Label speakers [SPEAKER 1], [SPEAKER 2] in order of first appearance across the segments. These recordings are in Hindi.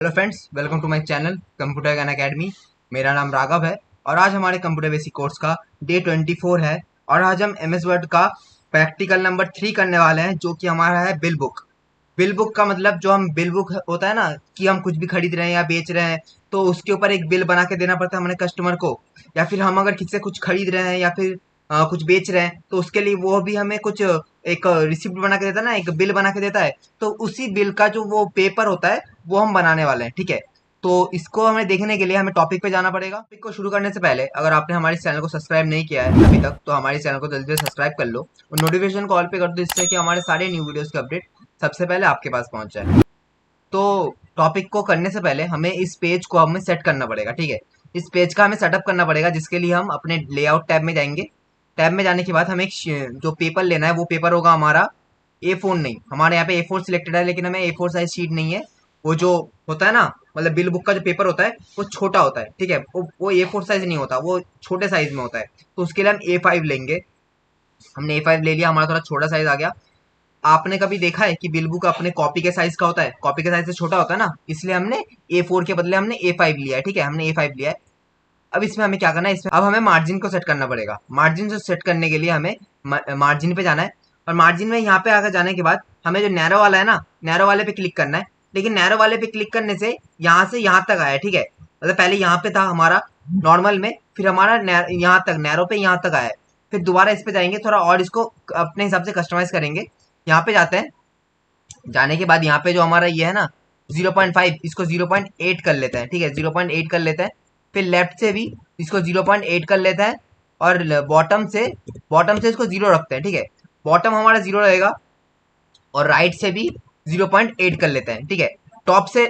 [SPEAKER 1] Hello friends, welcome to my channel computer Gyan academy. मेरा नाम राघव है और आज हमारे कंप्यूटर बेसिक कोर्स का डे 24 है। और आज हम एमएस वर्ड का प्रैक्टिकल नंबर 3 करने वाले हैं, जो कि हमारा है बिल बुक। बिल बुक का मतलब, जो हम बिल बुक होता है ना, कि हम कुछ भी खरीद रहे हैं या बेच रहे हैं तो उसके ऊपर एक बिल बना के देना पड़ता है हमारे कस्टमर को। या फिर हम अगर किसी से कुछ खरीद रहे हैं या फिर कुछ बेच रहे हैं तो उसके लिए वो भी हमें कुछ एक रिसिप्ट बना के देता है ना, एक बिल बना के देता है। तो उसी बिल का जो वो पेपर होता है वो हम बनाने वाले हैं, ठीक है। तो इसको हमें देखने के लिए हमें टॉपिक पे जाना पड़ेगा। टॉपिक को शुरू करने से पहले अगर आपने हमारे चैनल को सब्सक्राइब नहीं किया है अभी तक तो हमारे चैनल को जल्दी से सब्सक्राइब कर लो और नोटिफिकेशन कॉल पे कर दो, जिससे कि हमारे सारे न्यू वीडियोस के अपडेट सबसे पहले आपके पास पहुंच जाए। तो टॉपिक को करने से पहले हमें इस पेज को हमें सेट करना पड़ेगा, ठीक है। इस पेज का हमें सेटअप करना पड़ेगा, जिसके लिए हम अपने लेआउट टैब में जाएंगे। टैब में जाने के बाद हमें जो पेपर लेना है वो पेपर होगा हमारा A4। नहीं, हमारे यहाँ पे A4 सिलेक्टेड है, लेकिन हमें A4 साइज शीट नहीं है। वो जो होता है ना, मतलब बिल बुक का जो पेपर होता है वो छोटा होता है, ठीक है। वो A4 साइज नहीं होता, वो छोटे साइज में होता है। तो उसके लिए हम A5 लेंगे। हमने A5 ले लिया, हमारा थोड़ा छोटा साइज आ गया। आपने कभी देखा है कि बिल बुक अपने कॉपी के साइज का होता है? कॉपी के साइज से छोटा होता है ना, इसलिए हमने A4 के बदले हमने A5 लिया है, ठीक है। हमने A5 लिया है। अब इसमें हमें क्या करना है, इसमें अब हमें मार्जिन को सेट करना पड़ेगा। मार्जिन को सेट करने के लिए हमें मार्जिन पे जाना है। और मार्जिन में यहाँ पे आकर जाने के बाद हमें जो नैरो वाला है ना, नैरो वाले पे क्लिक करना है। लेकिन नैरो वाले पे क्लिक करने से यहाँ तक आया, ठीक है। मतलब पहले यहाँ पे था हमारा नॉर्मल में, फिर हमारा यहाँ तक नैरो पे यहाँ तक आया है। फिर दोबारा इस पे जाएंगे थोड़ा और इसको अपने हिसाब से कस्टमाइज करेंगे। यहाँ पे जाते हैं। जाने के बाद यहाँ पे जो हमारा ये है ना 0.5, इसको 0.8 कर लेते हैं, ठीक है। 0.8 कर लेते हैं। फिर लेफ्ट से भी इसको 0.8 कर लेते हैं। और बॉटम से इसको 0 रखते हैं, ठीक है। बॉटम हमारा 0 रहेगा। और राइट से भी 0.8 कर लेते हैं, ठीक है। टॉप से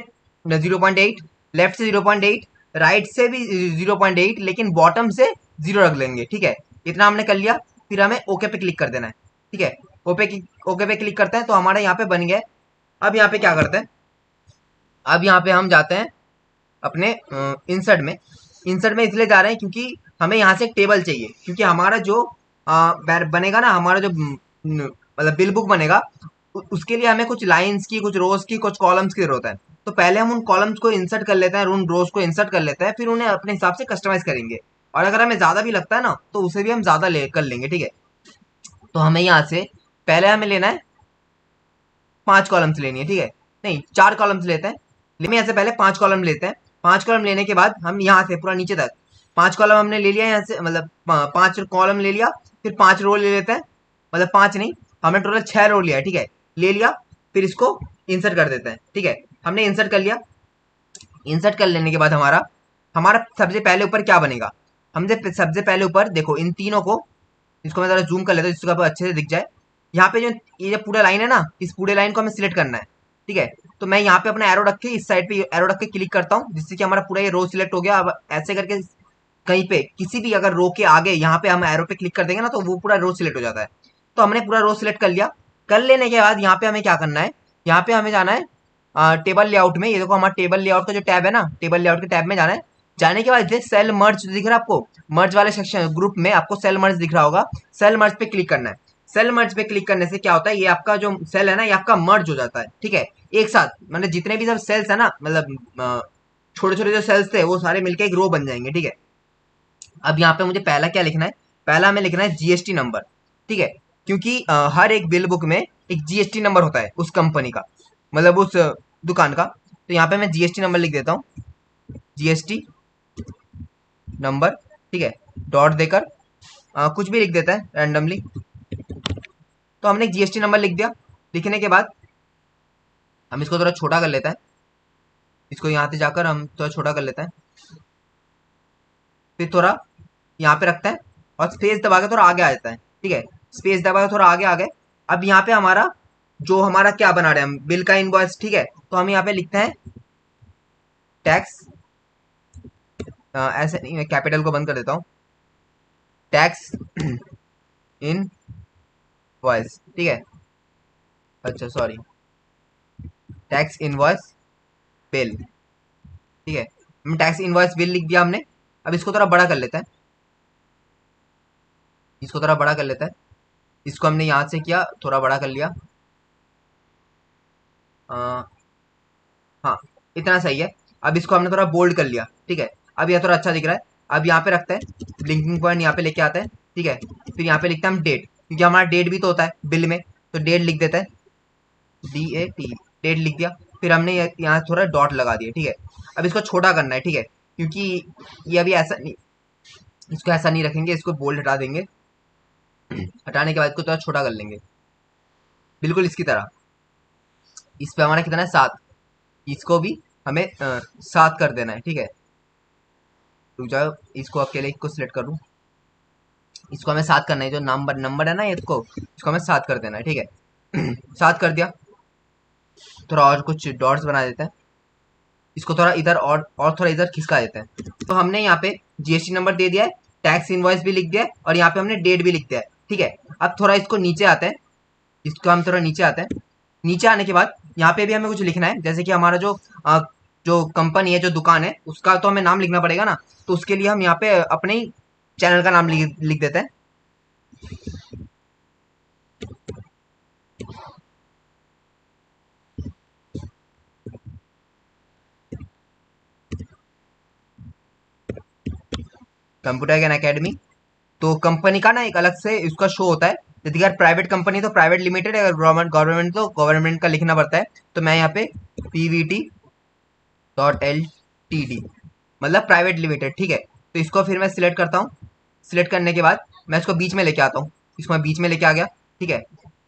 [SPEAKER 1] 0.8, लेफ्ट से 0.8, राइट से भी 0.8, लेकिन बॉटम से 0 रख लेंगे, ठीक है। इतना हमने कर लिया। फिर हमें ओके पे क्लिक कर देना है, ठीक है। ओके पे क्लिक करते हैं तो हमारा यहाँ पे बन गया है। अब यहाँ पे क्या करते हैं, अब यहाँ पे हम जाते हैं अपने इंसर्ट में। इंसर्ट में इसलिए जा रहे हैं क्योंकि हमें यहाँ से एक टेबल चाहिए, क्योंकि हमारा जो बनेगा ना, हमारा जो मतलब बिल बुक बनेगा, उसके लिए हमें कुछ लाइंस की, कुछ रोज की, कुछ कॉलम्स की जरूरत है। तो पहले हम उन कॉलम्स को इंसर्ट कर लेते हैं, उन रोज को इंसर्ट कर लेते हैं, फिर उन्हें अपने हिसाब से कस्टमाइज करेंगे। और अगर हमें ज्यादा भी लगता है ना तो उसे भी हम ज्यादा ले कर लेंगे, ठीक है। तो हमें यहाँ से पहले हमें लेना है 5 कॉलम्स लेनी है, ठीक है। नहीं, 4 कॉलम्स लेते हैं। लेकिन यहाँ से पहले 5 कॉलम लेते हैं। 5 कॉलम लेने के बाद हम यहाँ से पूरा नीचे तक 5 कॉलम हमने ले लिया यहाँ से, मतलब 5 कॉलम ले लिया। फिर 5 रो ले लेते हैं, मतलब 5 नहीं, हमने टोटल 6 रो लिया है, ठीक है। ले लिया। फिर इसको इंसर्ट कर देते हैं, ठीक है। हमने इंसर्ट कर लिया। इंसर्ट कर लेने के बाद हमारा हमारा सबसे पहले ऊपर क्या बनेगा, हमसे सबसे पहले ऊपर देखो इन तीनों को। इसको मैं जरा जूम कर लेता हूँ जिसको आपको अच्छे से दिख जाए। यहाँ पे जो ये जो पूरा लाइन है ना, इस पूरे लाइन को हमें सिलेक्ट करना है, ठीक है। तो मैं यहाँ पे अपना एरो रख के इस साइड पे एरो रख के क्लिक करता हूँ, जिससे कि हमारा पूरा ये रो सिलेक्ट हो गया। अब ऐसे करके कहीं पे किसी भी अगर रो के आगे यहाँ पे हम एरो पे क्लिक कर देंगे ना तो वो पूरा रो सिलेक्ट हो जाता है। तो हमने पूरा रो सिलेक्ट कर लिया। कर लेने के बाद यहाँ पे हमें क्या करना है, यहाँ पे हमें जाना है टेबल लेआउट में। ये देखो हमारा टेबल लेआउट का जो टैब है ना, टेबल लेआउट के टैब में जाना है। जाने के बाद सेल मर्ज दिख रहा है आपको, मर्ज वाले सेक्शन ग्रुप में आपको सेल मर्ज दिख रहा होगा। सेल मर्ज पे क्लिक करना है। सेल मर्ज पे क्लिक करने से क्या होता है, ये आपका जो सेल है ना ये आपका मर्ज हो जाता है, ठीक है। एक साथ, मतलब जितने भी सब सेल्स है ना, मतलब छोटे छोटे जो सेल्स थे वो सारे मिलकर एक रो बन जाएंगे, ठीक है। अब यहाँ पे मुझे पहला क्या लिखना है, पहला हमें लिखना है जीएसटी नंबर, ठीक है। क्योंकि हर एक बिल बुक में एक जीएसटी नंबर होता है उस कंपनी का, मतलब उस दुकान का। तो यहाँ पे मैं जीएसटी नंबर लिख देता हूँ, जीएसटी नंबर, ठीक है। डॉट देकर कुछ भी लिख देता है रैंडमली। तो हमने जीएसटी नंबर लिख दिया। लिखने के बाद हम इसको थोड़ा छोटा कर लेते हैं। इसको यहाँ से जाकर हम थोड़ा छोटा कर लेते हैं। फिर थोड़ा यहाँ पे रखते हैं और स्पेस दबा के थोड़ा आगे आ जाता है, ठीक है। स्पेस दबा के थोड़ा आगे आ गए। अब यहाँ पे हमारा जो हमारा क्या बना रहे हैं हम, बिल का इनवॉइस, ठीक है। तो हम यहाँ पे लिखते हैं टैक्स, ऐसे नहीं, मैं कैपिटल को बंद कर देता हूँ, टैक्स इन वॉइस, ठीक है। अच्छा सॉरी, टैक्स इनवॉइस बिल, ठीक है। हम टैक्स इनवॉइस बिल लिख दिया हमने। अब इसको थोड़ा बड़ा कर लेते हैं, इसको थोड़ा बड़ा कर लेते हैं। इसको हमने यहाँ से किया, थोड़ा बड़ा कर लिया। हाँ, इतना सही है। अब इसको हमने थोड़ा बोल्ड कर लिया, ठीक है। अब यह थोड़ा अच्छा दिख रहा है। अब यहाँ पे रखते हैं, ब्लिंकिंग पॉइंट यहाँ पे लेके आते हैं, ठीक है। फिर यहाँ पे लिखते हैं हम डेट, क्योंकि हमारा डेट भी तो होता है बिल में, तो डेट लिख देते हैं, DAT, डेट लिख दिया। फिर हमने यहाँ थोड़ा डॉट लगा दिया, ठीक है। अब इसको छोटा करना है, ठीक है, क्योंकि ये अभी ऐसा नहीं, इसको ऐसा नहीं रखेंगे, इसको बोल्ड हटा देंगे। हटाने के बाद इसको थोड़ा छोटा कर लेंगे, बिल्कुल इसकी तरह। इस पे हमारा कितना है, 7। इसको भी हमें 7 कर देना है, ठीक है। रुक जाओ, इसको अकेले इसको सिलेक्ट करूँ, इसको हमें 7 करना है, जो नंबर नंबर है ना इसको हमें 7 कर देना है, ठीक है। 7 कर दिया। थोड़ा और कुछ डॉट्स बना देते हैं, इसको थोड़ा इधर और थोड़ा इधर खिसका देते हैं। तो हमने यहाँ पे GST नंबर दे दिया है, टैक्स इनवॉइस भी लिख दिया है, और यहाँ पे हमने डेट भी लिख दिया है, ठीक है। अब थोड़ा इसको नीचे आते हैं, इसको हम थोड़ा नीचे आते हैं। नीचे आने के बाद यहाँ पे भी हमें कुछ लिखना है, जैसे कि हमारा जो कंपनी है, जो दुकान है, उसका तो हमें नाम लिखना पड़ेगा ना। तो उसके लिए हम यहाँ पे अपने ही चैनल का नाम लिख देते हैं। Computer Gyan academy. तो कंपनी का ना एक अलग से इसका शो होता है, यदि अगर प्राइवेट कंपनी तो प्राइवेट लिमिटेड, अगर गवर्नमेंट तो गवर्नमेंट का लिखना पड़ता है। तो मैं यहाँ पे PVT.LTD, मतलब प्राइवेट लिमिटेड, ठीक है। तो इसको फिर मैं सिलेक्ट करता हूँ। सिलेक्ट करने के बाद मैं इसको बीच में लेके आता हूँ, इसको मैं बीच में लेके आ गया, ठीक है।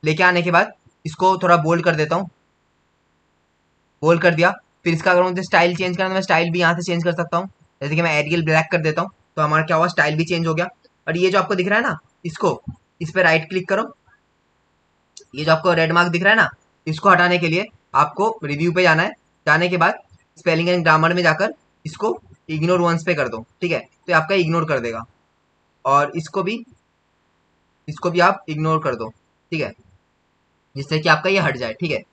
[SPEAKER 1] लेके आने के बाद इसको थोड़ा बोल्ड कर देता हूँ, बोल्ड कर दिया। फिर इसका अगर मुझे स्टाइल चेंज करना है तो मैं स्टाइल भी यहाँ से चेंज कर सकता हूँ, जैसे कि मैं एरियल ब्लैक कर देता हूँ, तो हमारा क्या हुआ, स्टाइल भी चेंज हो गया। और ये जो आपको दिख रहा है ना, इसको इस पे राइट क्लिक करो, ये जो आपको रेड मार्क दिख रहा है ना, इसको हटाने के लिए आपको रिव्यू पे जाना है। जाने के बाद स्पेलिंग एंड ग्रामर में जाकर इसको इग्नोर वंस पे कर दो, ठीक है। तो ये आपका इग्नोर कर देगा, और इसको भी आप इग्नोर कर दो, ठीक है, जिससे कि आपका ये हट जाए, ठीक है।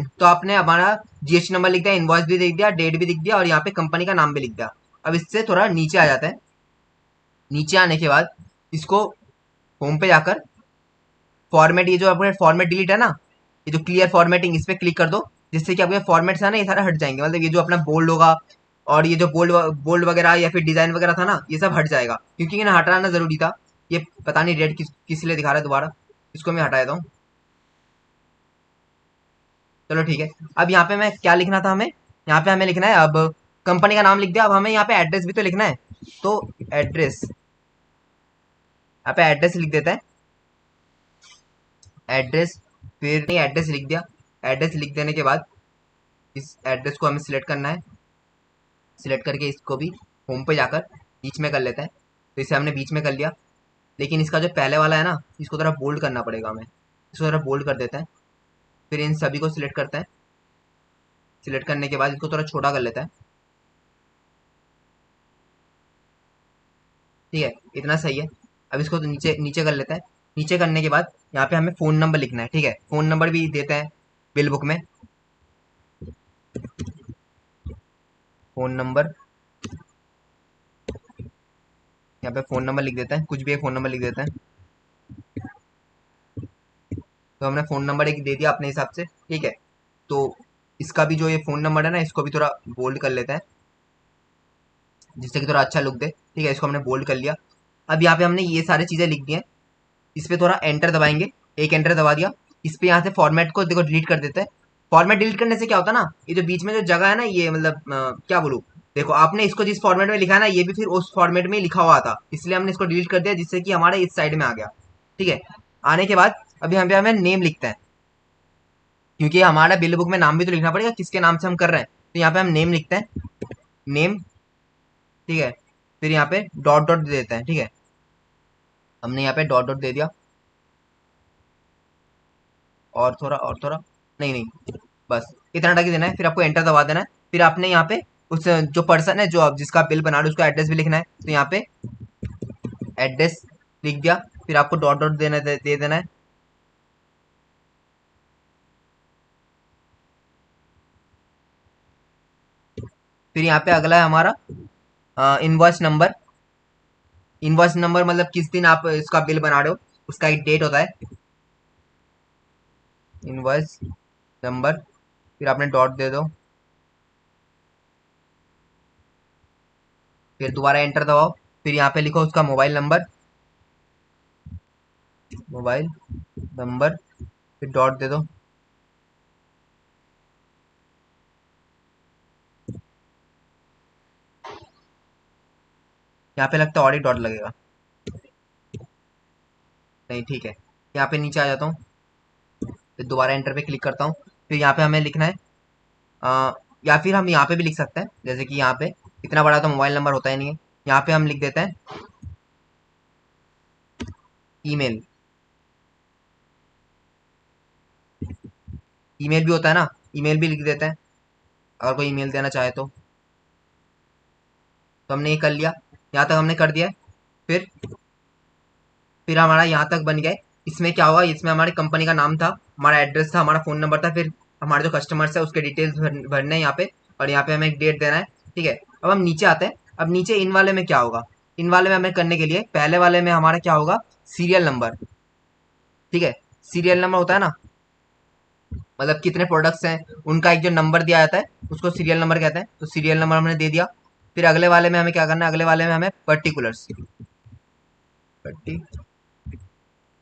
[SPEAKER 1] तो आपने हमारा GST नंबर लिख दिया, इनवॉइस भी लिख दिया, डेट भी लिख दिया, और यहाँ पे कंपनी का नाम भी लिख दिया। अब इससे थोड़ा नीचे आ जाता है। नीचे आने के बाद इसको होम पे जाकर फॉर्मेट, ये जो अपने फॉर्मेट डिलीट है ना, ये जो क्लियर फॉर्मेटिंग, इस पे क्लिक कर दो, जिससे कि आपके फॉर्मेट्स है ना, ये सारा हट जाएंगे। मतलब ये जो अपना बोल्ड होगा, और ये जो बोल्ड बोल्ड वगैरह या फिर डिजाइन वगैरह था ना, ये सब हट जाएगा, क्योंकि ये ना हटाना जरूरी था। ये पता नहीं रेड किस लिए दिखा रहा है दोबारा, इसको मैं हटा देता हूँ। चलो ठीक है। अब यहाँ पे मैं क्या लिखना था हमें, यहाँ पे हमें लिखना है, अब कंपनी का नाम लिख दिया, अब हमें यहाँ पे एड्रेस भी तो लिखना है। तो एड्रेस, यहाँ पे एड्रेस लिख देते हैं, एड्रेस। फिर नहीं, एड्रेस लिख दिया। एड्रेस लिख देने के बाद इस एड्रेस को हमें सिलेक्ट करना है। सिलेक्ट करके इसको भी होम पे जाकर बीच में कर लेते हैं। तो इसे हमने बीच में कर लिया, लेकिन इसका जो पहले वाला है ना, इसको थोड़ा बोल्ड करना पड़ेगा हमें, इसको थोड़ा बोल्ड कर देते हैं। फिर इन सभी को सिलेक्ट करते हैं। सिलेक्ट करने के बाद इसको थोड़ा छोटा कर लेते हैं, ठीक है, इतना सही है। अब इसको तो नीचे नीचे कर लेते हैं। नीचे करने के बाद यहाँ पे हमें फ़ोन नंबर लिखना है, ठीक है। फ़ोन नंबर भी देते हैं बिल बुक में, फ़ोन नंबर, यहाँ पे फ़ोन नंबर लिख देते हैं, कुछ भी एक फ़ोन नंबर लिख देते हैं। तो हमने फ़ोन नंबर एक दे दिया अपने हिसाब से, ठीक है। तो इसका भी जो ये फ़ोन नंबर है ना, इसको भी थोड़ा बोल्ड कर लेते हैं, जिससे कि थोड़ा अच्छा लुक दे, ठीक है। इसको हमने बोल्ड कर लिया। अब यहाँ पे हमने ये सारी चीज़ें लिख दी हैं। इस पे थोड़ा एंटर दबाएंगे, एक एंटर दबा दिया। इस पे यहाँ से फॉर्मेट को देखो डिलीट कर देते हैं। फॉर्मेट डिलीट करने से क्या होता है ना, ये जो बीच में जो जगह है ना, ये मतलब क्या बोलूँ, देखो आपने इसको जिस फॉर्मेट में लिखा है ना, ये भी फिर उस फॉर्मेट में ही लिखा हुआ था, इसलिए हमने इसको डिलीट कर दिया, जिससे कि हमारे इस साइड में आ गया, ठीक है। आने के बाद अभी हम पे हमें नेम लिखते हैं, क्योंकि हमारा बिल बुक में नाम भी तो लिखना पड़ेगा, किसके नाम से हम कर रहे हैं। तो यहाँ पे हम नेम लिखते हैं, नेम, ठीक है। फिर यहाँ पे डॉट डॉट दे देते हैं, ठीक है। हमने यहाँ पे डॉट डॉट दे दिया, और थोड़ा नहीं नहीं, बस इतना टक ही देना है। फिर आपको एंटर दबा देना है। फिर आपने यहाँ पे उस जो पर्सन है, जो आप जिसका बिल बना रहे हो, उसका एड्रेस भी लिखना है। तो यहाँ पे एड्रेस लिख दिया। फिर आपको डॉट डॉट दे देना है। फिर यहाँ पे अगला है हमारा इनवॉइस नंबर। इनवॉइस नंबर मतलब किस दिन आप इसका बिल बना रहे हो, उसका एक डेट होता है, इनवॉइस नंबर। फिर आपने डॉट दे दो, फिर दोबारा एंटर दबाओ, फिर यहाँ पे लिखो उसका मोबाइल नंबर, मोबाइल नंबर, फिर डॉट दे दो। यहाँ पे लगता है ऑडिट डॉट लगेगा, नहीं ठीक है। यहाँ पे नीचे आ जाता हूँ, फिर दोबारा एंटर पे क्लिक करता हूँ। फिर यहाँ पे हमें लिखना है या फिर हम यहाँ पे भी लिख सकते हैं, जैसे कि यहाँ पे इतना बड़ा तो मोबाइल नंबर होता ही नहीं है। यहाँ पे हम लिख देते हैं ईमेल, ईमेल भी होता है ना, ईमेल भी लिख देते हैं अगर कोई ईमेल देना चाहे तो हमने ये कर लिया, यहाँ तक हमने कर दिया है। फिर फिर हमारा यहाँ तक बन गया है। इसमें क्या हुआ, इसमें हमारी कंपनी का नाम था, हमारा एड्रेस था, हमारा फोन नंबर था, फिर हमारे जो कस्टमर्स है उसके डिटेल्स भरने हैं यहाँ पे, और यहाँ पे हमें एक डेट देना है। ठीक है, अब हम नीचे आते हैं। अब नीचे इन वाले में क्या होगा, इन वाले में हमें करने के लिए पहले वाले में हमारा क्या होगा, सीरियल नंबर। ठीक है, सीरियल नंबर होता है ना, मतलब कितने प्रोडक्ट्स हैं उनका एक जो नंबर दिया जाता है उसको सीरियल नंबर कहते हैं, तो सीरियल नंबर हमने दे दिया। फिर अगले वाले में हमें क्या करना है, अगले वाले में हमें पर्टिकुलर्स,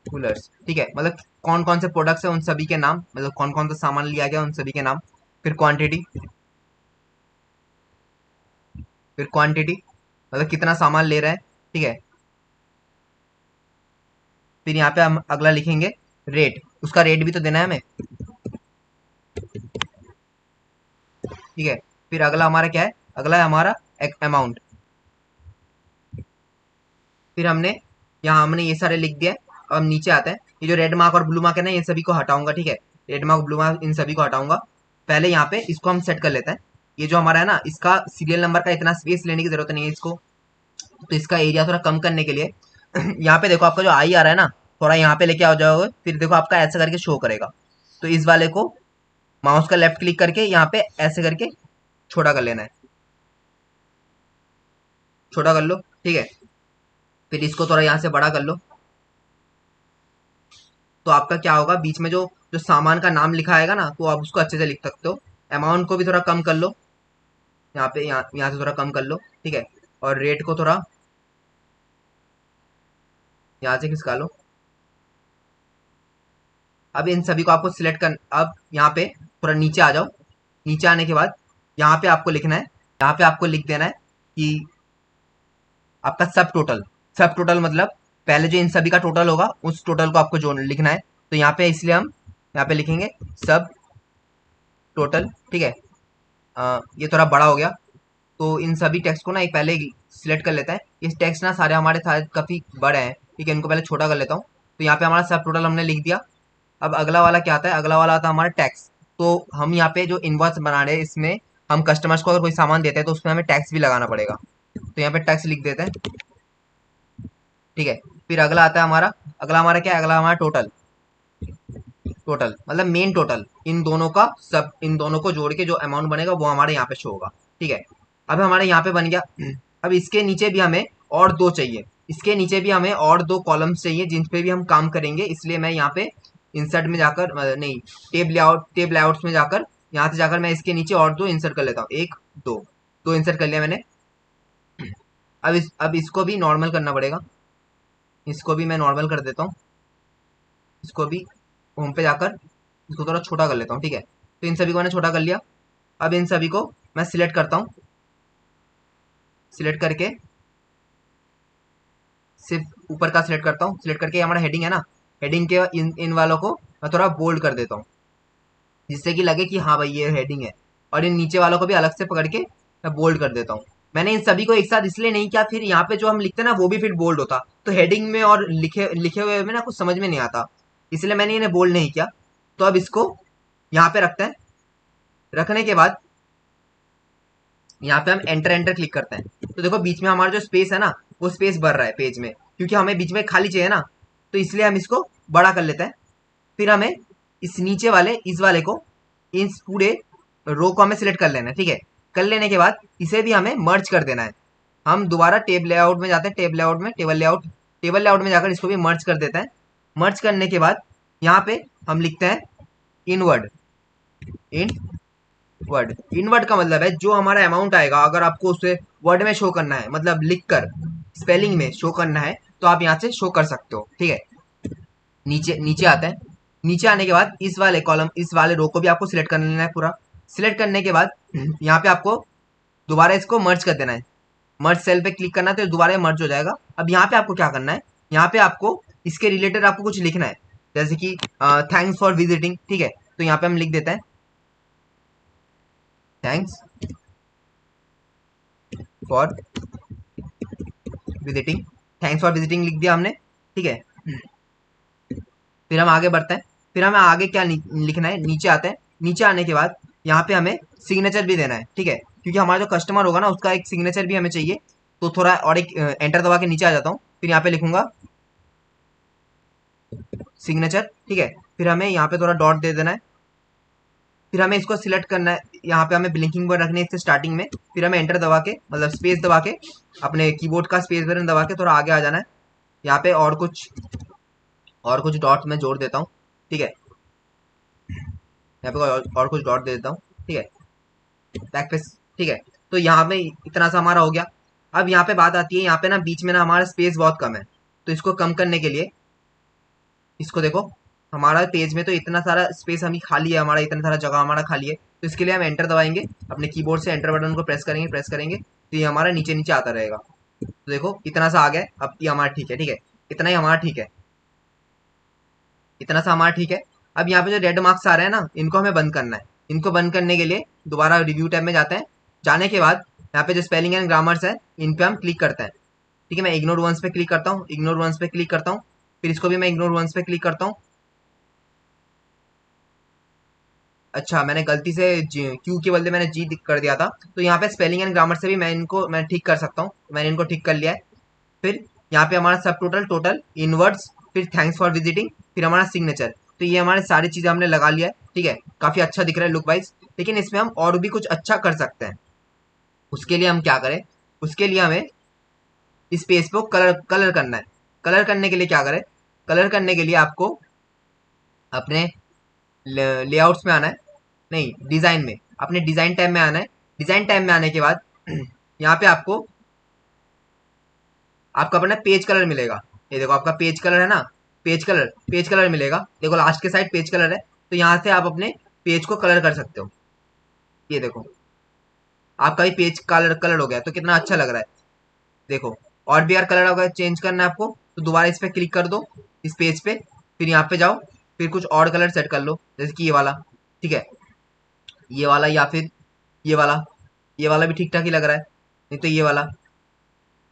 [SPEAKER 1] कूलर्स। ठीक है, मतलब कौन कौन से प्रोडक्ट्स हैं उन सभी के नाम, मतलब कौन कौन सा सामान लिया गया उन सभी के नाम। फिर क्वांटिटी, फिर क्वांटिटी मतलब कितना सामान ले रहे हैं। ठीक है, फिर यहाँ पे हम अगला लिखेंगे रेट, उसका रेट भी तो देना है हमें। ठीक है, फिर अगला हमारा क्या है, अगला है हमारा अमाउंट। फिर हमने यहाँ हमने ये सारे लिख दिया है। अब हम नीचे आते हैं, ये जो रेड मार्क और ब्लू मार्क है ना, इन सभी को हटाऊंगा। ठीक है, red mark blue mark in सभी को हटाऊंगा। पहले यहाँ पे इसको हम सेट कर लेते हैं। ये जो हमारा है ना, इसका सीरियल नंबर का इतना स्पेस लेने की जरूरत नहीं है इसको, तो इसका एरिया थोड़ा कम करने के लिए यहाँ पे देखो आपका जो आई आ रहा है ना, थोड़ा यहाँ पे लेके आ जाओगे, फिर देखो आपका ऐसा करके शो करेगा। तो इस वाले को माउस का लेफ्ट क्लिक करके यहाँ पे ऐसे करके छोटा कर लेना है, छोटा कर लो। ठीक है, फिर इसको थोड़ा यहाँ से बड़ा कर लो। तो आपका क्या होगा, बीच में जो जो सामान का नाम लिखा आएगा ना, तो आप उसको अच्छे से लिख सकते हो। अमाउंट को भी थोड़ा कम कर लो, यहाँ पे यहाँ से थोड़ा कम कर लो। ठीक है, और रेट को थोड़ा यहाँ से खिसका लो। अब इन सभी को आपको सिलेक्ट कर, अब यहाँ पे थोड़ा नीचे आ जाओ। नीचे आने के बाद यहाँ पे आपको लिखना है, यहाँ पे आपको लिख देना है कि आपका सब टोटल, सब टोटल मतलब पहले जो इन सभी का टोटल होगा उस टोटल को आपको जो लिखना है। तो यहाँ पे इसलिए हम यहाँ पे लिखेंगे सब टोटल। ठीक है, ये थोड़ा बड़ा हो गया, तो इन सभी टेक्स्ट को ना एक पहले सिलेक्ट कर लेते हैं। ये टेक्स्ट ना सारे हमारे सारे काफी बड़े हैं, ठीक है, इनको पहले छोटा कर लेता हूँ। तो यहाँ पे हमारा सब टोटल हमने लिख दिया। अब अगला वाला क्या आता है, अगला वाला आता है हमारा टैक्स। तो हम यहाँ पे जो इनवॉइस बना रहे हैं, इसमें हम कस्टमर्स को अगर कोई सामान देते हैं तो उसमें हमें टैक्स भी लगाना पड़ेगा, तो यहाँ पे टैक्स लिख देते हैं। ठीक है, फिर अगला आता है हमारा, अगला हमारा क्या है, अगला हमारा टोटल, टोटल मतलब मेन टोटल, इन दोनों का सब, इन दोनों को जोड़ के जो अमाउंट बनेगा वो हमारे यहाँ पे शो होगा। ठीक है, अब हमारे यहाँ पे बन गया। अब इसके नीचे भी हमें और दो चाहिए, इसके नीचे भी हमें और दो कॉलम्स चाहिए जिन पे भी हम काम करेंगे, इसलिए मैं यहाँ पे इंसर्ट में जाकर नहीं, टेब लेआउट्स में जाकर, यहाँ से जाकर मैं इसके नीचे और दो इंसर्ट कर लेता हूँ, एक दो, दो इंसर्ट कर लिया मैंने। अब इसको भी नॉर्मल करना पड़ेगा, इसको भी मैं नॉर्मल कर देता हूँ। इसको भी होम पे जाकर इसको थोड़ा छोटा कर लेता हूँ। ठीक है, तो इन सभी को मैंने छोटा कर लिया। अब इन सभी को मैं सिलेक्ट करता हूँ, सिलेक्ट करके सिर्फ ऊपर का सिलेक्ट करता हूँ, सिलेक्ट करके हमारा हेडिंग है ना, हेडिंग के इन वालों को मैं थोड़ा बोल्ड कर देता हूँ, जिससे कि लगे कि हाँ भाई ये हेडिंग है। और इन नीचे वालों को भी अलग से पकड़ के मैं बोल्ड कर देता हूँ। मैंने इन सभी को एक साथ इसलिए नहीं किया, फिर यहाँ पे जो हम लिखते हैं ना वो भी फिर बोल्ड होता, तो हेडिंग में और लिखे लिखे हुए में ना कुछ समझ में नहीं आता, इसलिए मैंने इन्हें बोल्ड नहीं किया। तो अब इसको यहाँ पे रखते हैं, रखने के बाद यहाँ पे हम एंटर एंटर क्लिक करते हैं। तो देखो बीच में हमारा जो स्पेस है ना, वो स्पेस भर रहा है पेज में, क्योंकि हमें बीच में खाली चाहिए ना, तो इसलिए हम इसको बड़ा कर लेते हैं। फिर हमें इस नीचे वाले इस वाले को, इस पूरे रो को हमें सिलेक्ट कर लेना है। ठीक है, कर लेने के बाद इसे भी हमें मर्ज कर देना है। हम दोबारा टेब लेआउट में जाते हैं, टेब लेआउट में, टेबल लेआउट में जाकर इसको भी मर्ज कर देते हैं। मर्ज करने के बाद यहाँ पे हम लिखते हैं इनवर्ड, इन वर्ड, इनवर्ड का मतलब है जो हमारा अमाउंट आएगा, अगर आपको उसे वर्ड में शो करना है, मतलब लिख कर स्पेलिंग में शो करना है, तो आप यहाँ से शो कर सकते हो। ठीक है, नीचे नीचे आता है। नीचे आने के बाद इस वाले कॉलम, इस वाले रो को भी आपको सिलेक्ट कर लेना है पूरा। सिलेक्ट करने के बाद यहाँ पे आपको दोबारा इसको मर्ज कर देना है। मर्ज सेल पे क्लिक करना है तो दोबारा मर्ज हो जाएगा। अब यहाँ पे आपको क्या करना है, यहाँ पे आपको इसके रिलेटेड आपको कुछ लिखना है, जैसे कि थैंक्स फॉर विजिटिंग। ठीक है, तो यहाँ पे हम लिख देते हैं thanks for visiting. Thanks for visiting लिख दिया हमने। ठीक है, फिर हम आगे बढ़ते हैं। फिर हमें आगे क्या लिखना है, नीचे आते हैं। नीचे आने के बाद यहाँ पे हमें सिग्नेचर भी देना है। ठीक है, क्योंकि हमारा जो कस्टमर होगा ना उसका एक सिग्नेचर भी हमें चाहिए। तो थोड़ा और एक एंटर दबा के नीचे आ जाता हूँ, फिर यहाँ पे लिखूंगा सिग्नेचर। ठीक है, फिर हमें यहाँ पे थोड़ा डॉट दे देना है। फिर हमें इसको सिलेक्ट करना है, यहाँ पे हमें ब्लिंकिंग वर्ड रखनी है इससे स्टार्टिंग में। फिर हमें एंटर दबा के, मतलब स्पेस दबा के, अपने कीबोर्ड का स्पेस बटन दबा के थोड़ा आगे आ जाना है। यहाँ पे और कुछ डॉट मैं जोड़ देता हूँ। ठीक है, यहाँ पे और कुछ डॉट दे देता हूँ। ठीक है, बैक पे। ठीक है, तो यहाँ पे इतना सा हमारा हो गया। अब यहाँ पे बात आती है, यहाँ पे ना बीच में ना हमारा स्पेस बहुत कम है, तो इसको कम करने के लिए इसको देखो, हमारा पेज में तो इतना सारा स्पेस हमें खाली है, हमारा इतना सारा जगह हमारा खाली है। तो इसके लिए हम एंटर दबाएंगे, अपने कीबोर्ड से एंटर बटन को प्रेस करेंगे तो ये हमारा नीचे नीचे आता रहेगा। तो देखो इतना सा आ गया। अब ये हमारा ठीक है। ठीक है, इतना ही हमारा ठीक है, इतना सा हमारा ठीक है। अब यहाँ पे जो रेड मार्क्स आ रहे हैं ना, इनको हमें बंद करना है। इनको बंद करने के लिए दोबारा रिव्यू टैब में जाते हैं। जाने के बाद यहाँ पे जो स्पेलिंग एंड ग्रामर्स है, इन पे हम क्लिक करते हैं। ठीक है, मैं इग्नोर वंस पे क्लिक करता हूँ, इग्नोर वंस पे क्लिक करता हूँ। फिर इसको भी मैं इग्नोर वंस पे क्लिक करता हूँ। अच्छा, मैंने गलती से क्यू के बदले मैंने जी कर दिया था। तो यहाँ पे स्पेलिंग एंड ग्रामर से भी मैं ठीक कर सकता हूँ। मैंने इनको ठीक कर लिया है। फिर यहाँ पे हमारा सब टोटल, टोटल, इनवर्ड्स, फिर थैंक्स फॉर विजिटिंग, फिर हमारा सिग्नेचर। तो ये हमारे सारी चीजें हमने लगा लिया है। ठीक है, काफी अच्छा दिख रहा है लुक वाइज। लेकिन इसमें हम और भी कुछ अच्छा कर सकते हैं। उसके लिए हम क्या करें, उसके लिए हमें इस पेज को कलर कलर करना है। कलर करने के लिए क्या करें, कलर करने के लिए आपको अपने लेआउट्स में आना है, नहीं डिजाइन में, अपने डिजाइन टैब में आना है। डिजाइन टैब में आने के बाद यहाँ पे आपको आपका अपना पेज कलर मिलेगा। ये देखो आपका पेज कलर है ना, पेज कलर मिलेगा। देखो लास्ट के साइड पेज कलर है, तो यहाँ से आप अपने पेज को कलर कर सकते हो। ये देखो आपका भी पेज कलर कलर हो गया, तो कितना अच्छा लग रहा है। देखो, और भी यार कलर अगर चेंज करना है आपको, तो दोबारा इस पे क्लिक कर दो, इस पेज पे। फिर यहाँ पे जाओ, फिर कुछ और कलर सेट कर लो, जैसे कि ये वाला। ठीक है, ये वाला, या फिर ये वाला। ये वाला भी ठीक ठाक ही लग रहा है, नहीं तो ये वाला।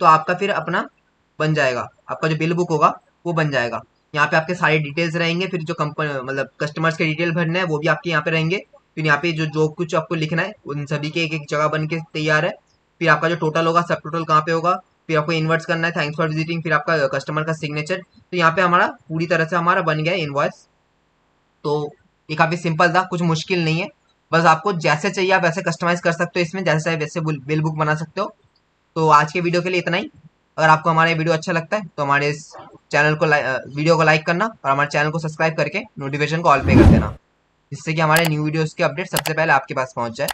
[SPEAKER 1] तो आपका फिर अपना बन जाएगा, आपका जो बिल बुक होगा वो बन जाएगा। यहाँ पे आपके सारे डिटेल्स रहेंगे, फिर जो कंपनी, मतलब कस्टमर्स के डिटेल भरने हैं वो भी आपके यहाँ पे रहेंगे। फिर यहाँ पे जो जो कुछ आपको लिखना है उन सभी के एक एक जगह बन के तैयार है। फिर आपका जो टोटल होगा, सब टोटल कहाँ पे होगा, फिर आपको इन्वर्ट्स करना है, थैंक्स फॉर विजिटिंग, फिर आपका कस्टमर का सिग्नेचर। तो यहाँ पे हमारा पूरी तरह से हमारा बन गया है इनवॉइस। तो ये काफी सिंपल था, कुछ मुश्किल नहीं है। बस आपको जैसे चाहिए आप वैसे कस्टमाइज कर सकते हो, इसमें जैसे चाहिए वैसे बिल बुक बना सकते हो। तो आज के वीडियो के लिए इतना ही। अगर आपको हमारा ये वीडियो अच्छा लगता है तो हमारे इस चैनल को वीडियो को लाइक करना और हमारे चैनल को सब्सक्राइब करके नोटिफिकेशन को ऑल पे कर देना, जिससे कि हमारे न्यू वीडियोस के अपडेट सबसे पहले आपके पास पहुंच जाए।